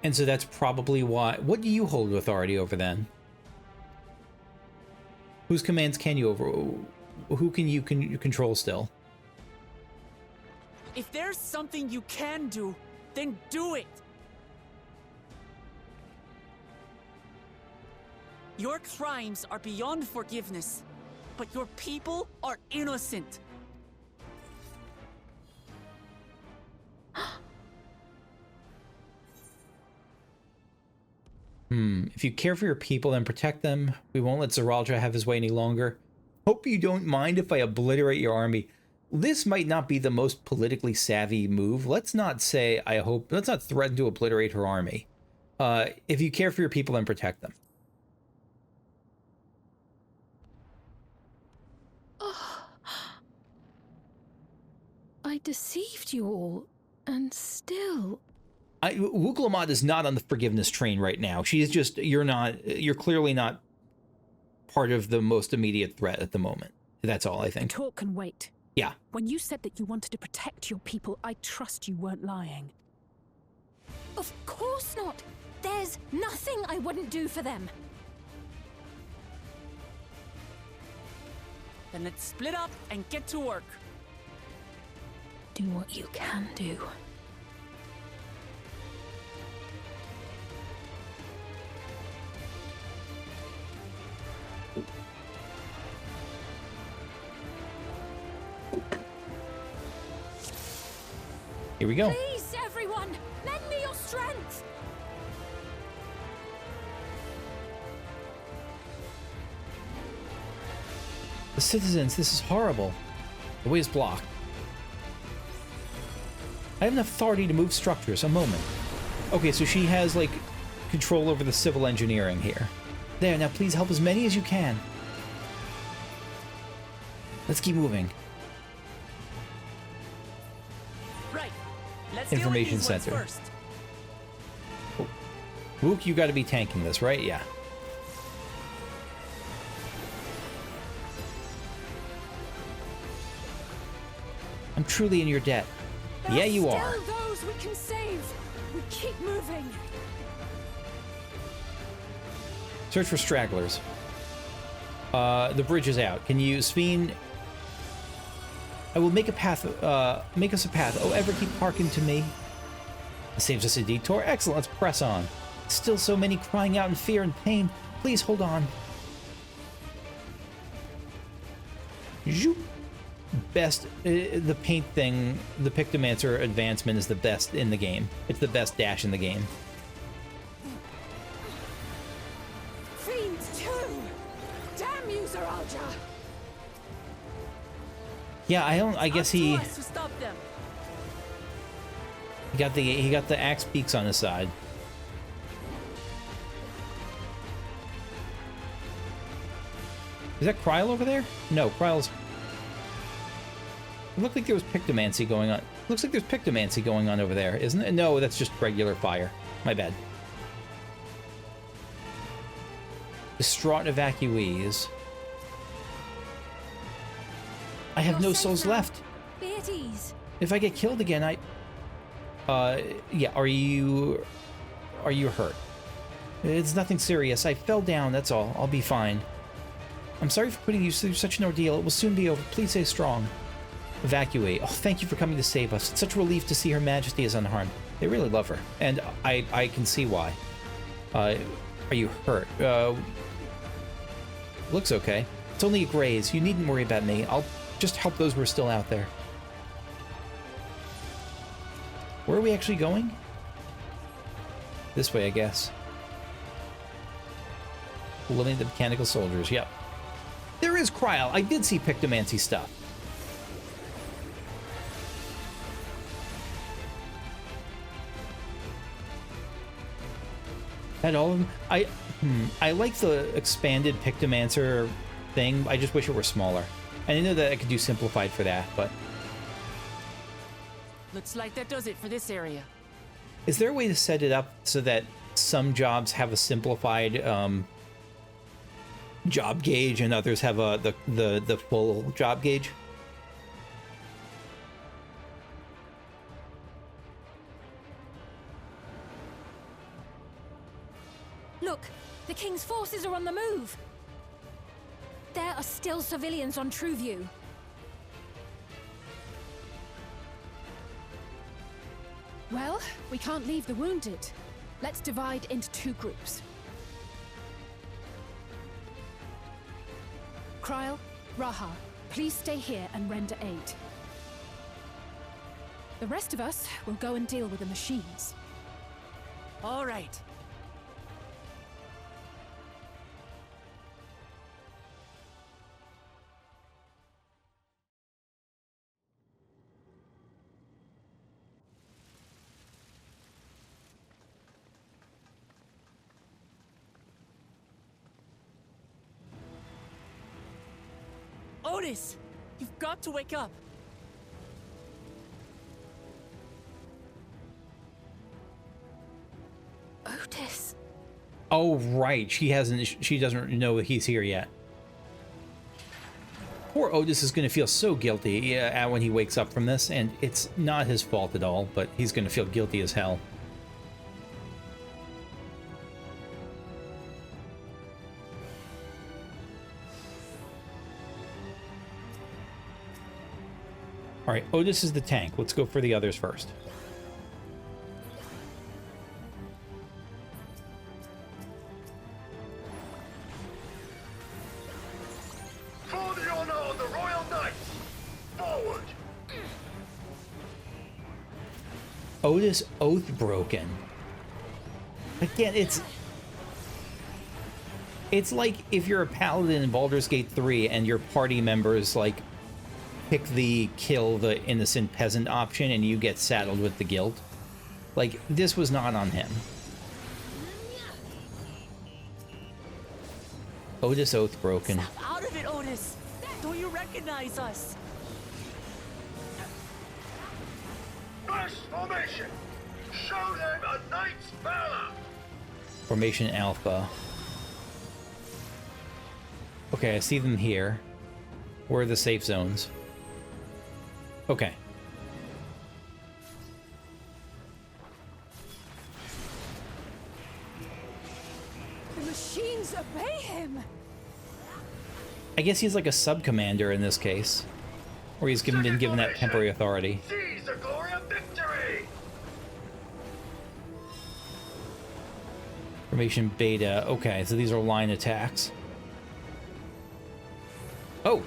And so that's probably why... What do you hold authority over then? Whose commands can you over... Who can you control still? If there's something you can do, then do it! Your crimes are beyond forgiveness, but your people are innocent. If you care for your people, then protect them. We won't let Zoraal Ja have his way any longer. Hope you don't mind if I obliterate your army. This might not be the most politically savvy move. Let's not say, let's not threaten to obliterate her army. If you care for your people, then protect them. deceived you all, and still... WOOOOORST is not on the forgiveness train right now. She is just, you're clearly not part of the most immediate threat at the moment. That's all, I think. Talk can wait. Yeah. When you said that you wanted to protect your people, I trust you weren't lying. Of course not! There's nothing I wouldn't do for them! Then let's split up and get to work. Do what you can do. Here we go. Please, everyone, lend me your strength! The citizens, this is horrible. The way is blocked. I have enough authority to move structures. A moment. Okay, so she has, like, control over the civil engineering here. There, now please help as many as you can. Let's keep moving. Right. Let's Information deal with these center. ones first. Oh. Wook, you gotta be tanking this, right? Yeah. I'm truly in your debt. Yeah, you are. Still those we can save. We keep moving. Search for stragglers. The bridge is out. Can you, Sphene? I will make a path. Make us a path. Oh, ever keep hearkening to me? It saves us a detour. Excellent. Let's press on. Still so many crying out in fear and pain. Please hold on. Zoop. Best, the paint thing, the Pictomancer advancement is the best in the game. It's the best dash in the game. Fiends too! Damn you, Zoraal Ja! Yeah, I guess he To stop them. he got the axe beaks on his side. Is that Kryl over there? No, Kryl's... It looked like there was Pictomancy going on. Looks like there's Pictomancy going on over there, isn't it? No, that's just regular fire. My bad. Distraught evacuees. I have no souls left. Be at ease. If I get killed again, yeah, are you hurt? It's nothing serious. I fell down, that's all. I'll be fine. I'm sorry for putting you through such an ordeal. It will soon be over. Please stay strong. Evacuate. Oh, thank you for coming to save us. It's such a relief to see Her Majesty is unharmed. They really love her, and I can see why. Are you hurt? Looks okay. It's only a graze. You needn't worry about me. I'll just help those who are still out there. Where are we actually going? This way, I guess. Eliminate the mechanical soldiers. Yep. There is Kryl. I did see Pictomancy stuff. Had all of them. I like the expanded Pictomancer thing. I just wish it were smaller. And I know that I could do simplified for that, but... Looks like that does it for this area. Is there a way to set it up so that some jobs have a simplified job gauge and others have the full job gauge? Look, the King's forces are on the move. There are still civilians on Trueview. Well, we can't leave the wounded. Let's divide into two groups. Kryl, Raha, please stay here and render aid. The rest of us will go and deal with the machines. All right. Otis! You've got to wake up! Oh, right. She doesn't know he's here yet. Poor Otis is going to feel so guilty when he wakes up from this, and it's not his fault at all, but he's going to feel guilty as hell. All right, Otis is the tank. Let's go for the others first. For the honor of the Royal Knights, forward! Otis Oathbroken. Again, it's like if you're a paladin in Baldur's Gate 3 and your party members like pick the kill the innocent peasant option and you get saddled with the guilt. Like, this was not on him. Otis Oathbroken. Snap out of it, Otis! Don't you recognize us? First formation! Show them a knight's valor! Formation Alpha. Okay, I see them here. Where are the safe zones? Okay. The machines obey him. I guess he's like a sub-commander in this case. Or he's been given that temporary authority. Seize the glory of victory! Formation Beta. Okay, so these are line attacks. Oh,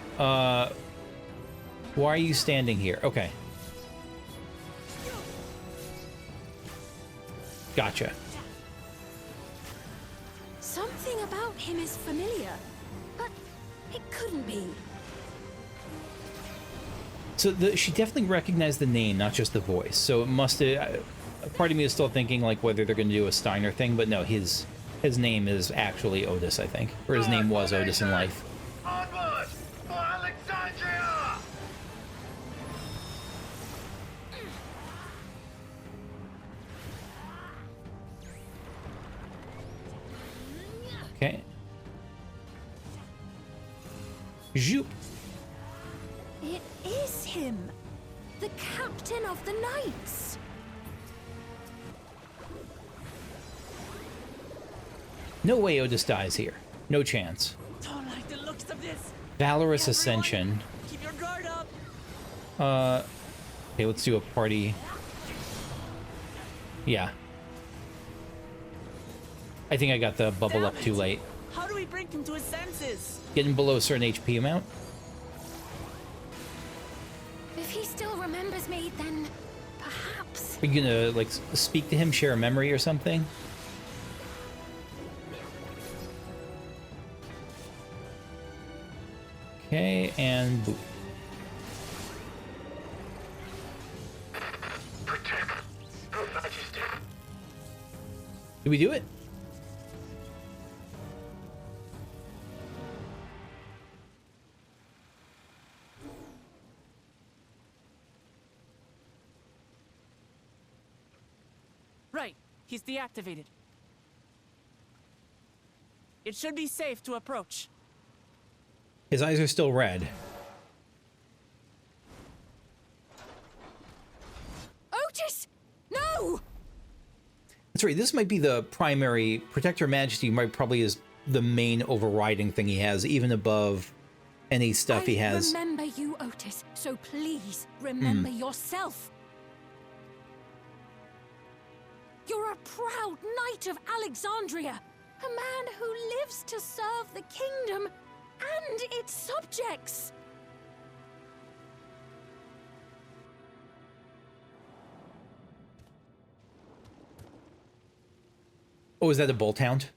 why are you standing here? Okay. Gotcha. Something about him is familiar, but it couldn't be. So she definitely recognized the name, not just the voice. So it must have... part of me is still thinking like whether they're going to do a Steiner thing, but no, his name is actually Otis, I think. Or his name was Otis in life. Onward for Alexandria! Okay. Zoop. It is him, the captain of the knights. No way Otis dies here. No chance. Don't like the looks of this. Valorous Ascension. Keep your guard up. Okay, let's do a party. Yeah. I think I got the bubble up too late. How do we bring him to his senses? Getting below a certain HP amount. If he still remembers me, then perhaps. Are you gonna, like, speak to him, share a memory or something? Okay, and boop. Protect Her Majesty. Did we do it? Right, he's deactivated. It should be safe to approach. His eyes are still red. Otis! No! That's right, this might be the primary... Protect Her Majesty probably is the main overriding thing he has, even above any stuff he has. I remember you, Otis, so please remember yourself. You're a proud knight of Alexandria, a man who lives to serve the kingdom and its subjects. Oh, is that a bolt hound?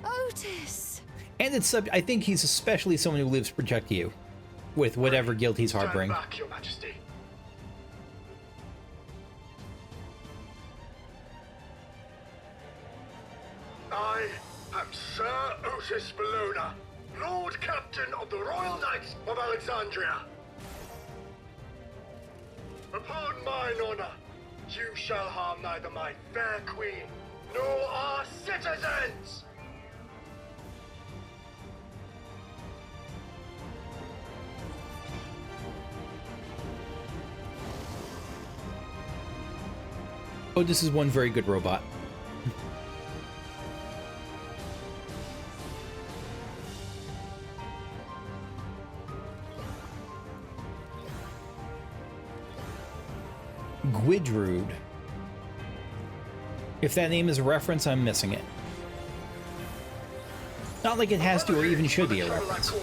Otis! And it's I think he's especially someone who lives to protect you, with whatever guilt he's harboring. Stand back, Your Majesty. I am Sir Otis Bologna, Lord Captain of the Royal Knights of Alexandria. Upon mine honor, you shall harm neither my fair queen nor our citizens! Oh, this is one very good robot. Gwydrude. If that name is a reference, I'm missing it. Not like it has to or even should be a reference.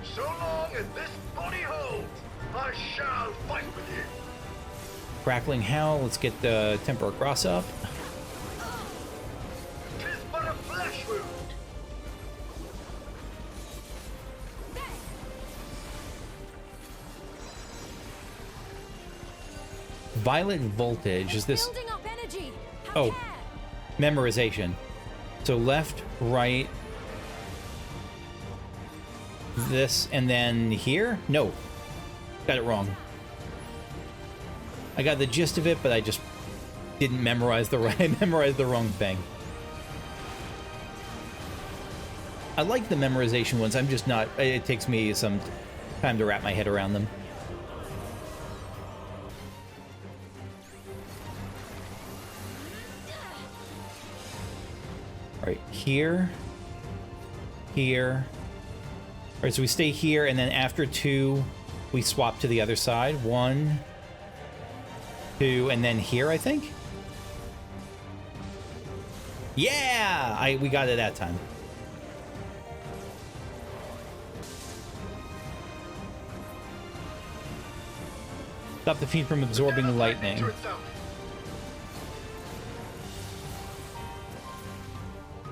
So long as this body holds, I shall fight with you. Crackling Howl, let's get the Tempora Cross up. Tis but a flesh wound. Violet Voltage, is this... Oh, memorization. So left, right, this, and then here? No, got it wrong. I got the gist of it, but I just didn't memorize the right. I memorized the wrong thing. I like the memorization ones. I'm just not. It takes me some time to wrap my head around them. All right, here, here. All right, so we stay here, and then after 2, we swap to the other side. 1, 2, and then here, I think. Yeah, we got it that time. Stop the Fiend from absorbing lightning.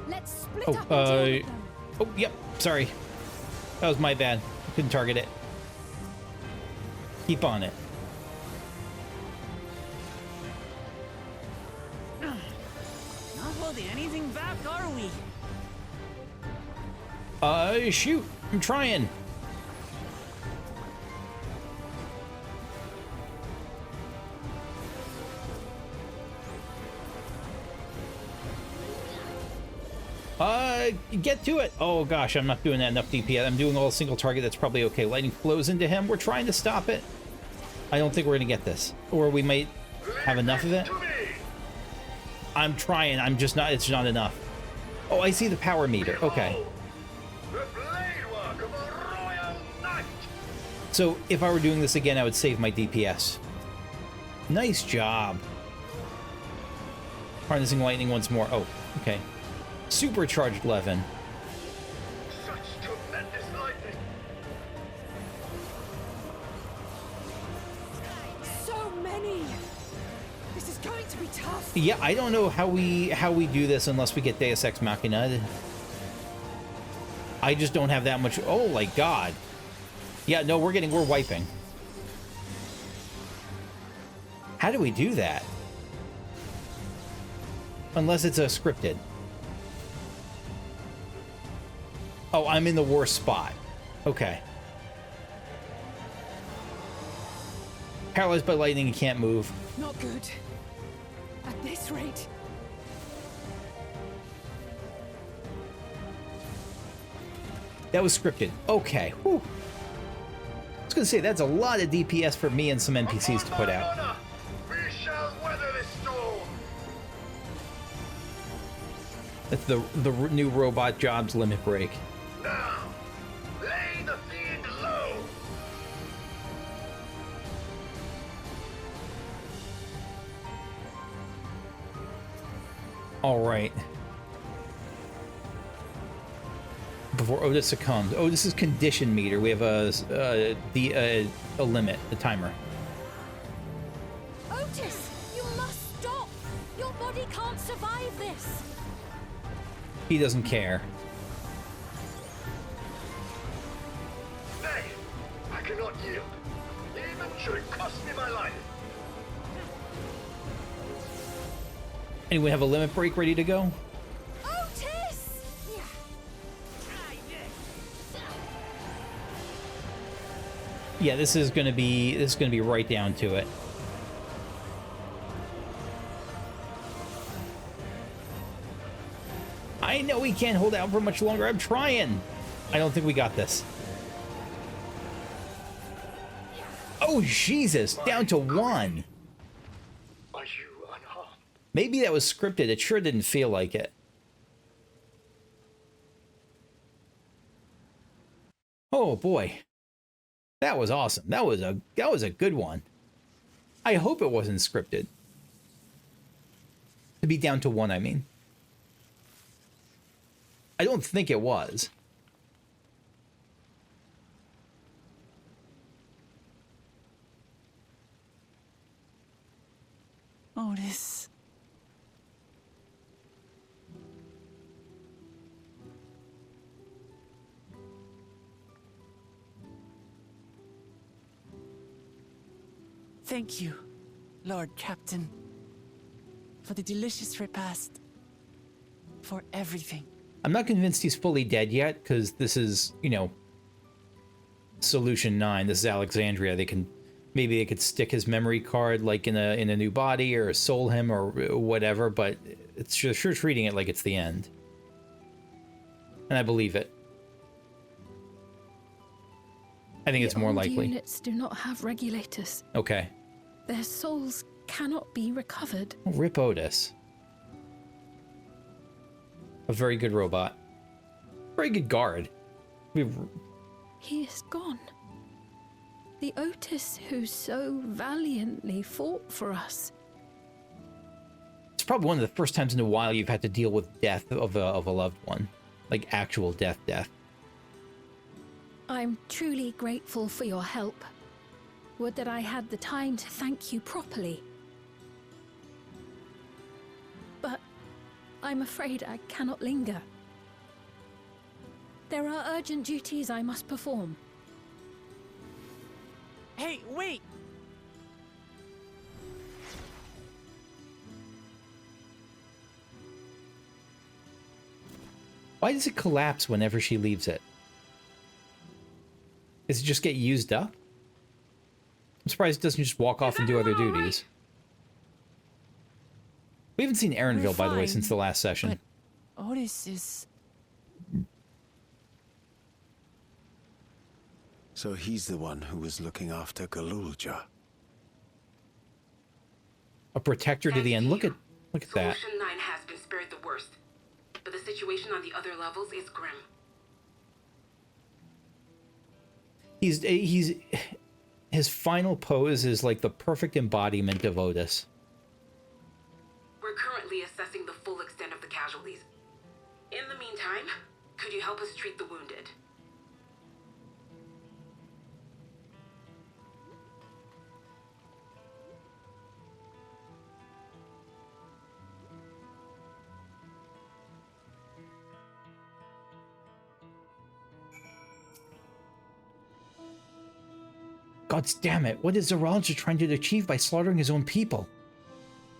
Let's split up and deal with them. Oh, yep, sorry. That was my bad. Couldn't target it. Keep on it. Not holding anything back, are we? Shoot. I'm trying. Get to it. Oh gosh, I'm not doing that enough DPS. I'm doing all single target. That's probably okay. Lightning flows into him. We're trying to stop it. I don't think we're gonna get this, or we might have enough of it. I'm trying. I'm just not. It's not enough. Oh, I see the power meter. Okay. So if I were doing this again, I would save my DPS. Nice job. Harnessing lightning once more. Oh, okay. Supercharged Levin. Such tremendous lightning. So many. This is going to be tough. Yeah, I don't know how we do this unless we get Deus Ex Machina. I just don't have that much. Oh my god. Yeah, no, we're wiping. How do we do that? Unless it's a scripted. Oh, I'm in the worst spot. Okay. Paralyzed by lightning and can't move. Not good. At this rate. That was scripted. Okay. Whew. I was gonna say, that's a lot of DPS for me and some NPCs to put out. We shall weather this storm. That's the new robot jobs limit break. Now, lay the fiend low. All right. Before Otis succumbs. Otis's condition meter. We have a limit, a timer. Otis, you must stop. Your body can't survive this. He doesn't care. Nay, I cannot yield. Even should it cost me my life. Anyone have a limit break ready to go? Otis! Yeah, this is gonna be right down to it. I know we can't hold out for much longer. I'm trying. I don't think we got this. Oh, Jesus. Down to 1. Are you unharmed? Maybe that was scripted. It sure didn't feel like it. Oh, boy. That was awesome. That was a good one. I hope it wasn't scripted. To be down to 1, I mean. I don't think it was. Otis. Thank you, Lord Captain, for the delicious repast, for everything. I'm not convinced he's fully dead yet, because this is, you know, Solution 9. This is Alexandria. Maybe they could stick his memory card like in a new body or soul him or whatever, but it's sure treating it like it's the end. And I believe it. I think it's more likely. Units do not have regulators. Okay. Their souls cannot be recovered. Rip Otis. A very good robot. Very good guard. He is gone. The Otis who so valiantly fought for us. It's probably one of the first times in a while you've had to deal with death of a loved one. Like actual death. I'm truly grateful for your help. Would that I had the time to thank you properly. But I'm afraid I cannot linger. There are urgent duties I must perform. Hey, wait! Why does it collapse whenever she leaves it? Does it just get used up? I'm surprised it doesn't just walk off and do other duties. We haven't seen Erinville, by the way, since the last session. But Otis is... So he's the one who was looking after Zoraal Ja. A protector to the end. Look at that. Solution 9 has been spared the worst, but the situation on the other levels is grim. His final pose is like the perfect embodiment of Otis. We're currently assessing the full extent of the casualties. In the meantime, could you help us treat the wounded? God damn it, what is Zoraal Ja trying to achieve by slaughtering his own people?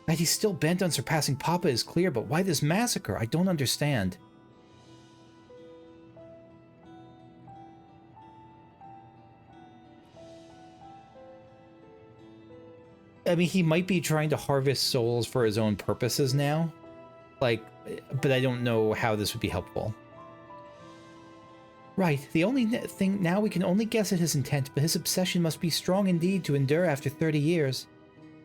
That he's still bent on surpassing Papa is clear, but why this massacre? I don't understand. I mean, he might be trying to harvest souls for his own purposes now. Like, but I don't know how this would be helpful. Right, the only thing now we can only guess at his intent, but his obsession must be strong indeed to endure after 30 years.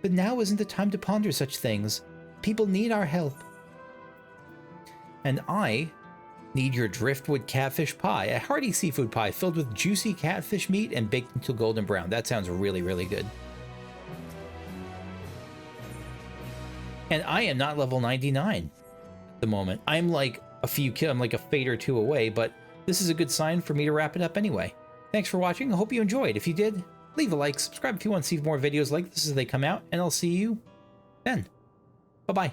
But now isn't the time to ponder such things. People need our help. And I need your driftwood catfish pie, a hearty seafood pie filled with juicy catfish meat and baked until golden brown. That sounds really, really good. And I am not level 99 at the moment. I'm like I'm like a fate or two away, but this is a good sign for me to wrap it up anyway. Thanks for watching. I hope you enjoyed. If you did, leave a like, subscribe if you want to see more videos like this as they come out, and I'll see you then. Bye-bye.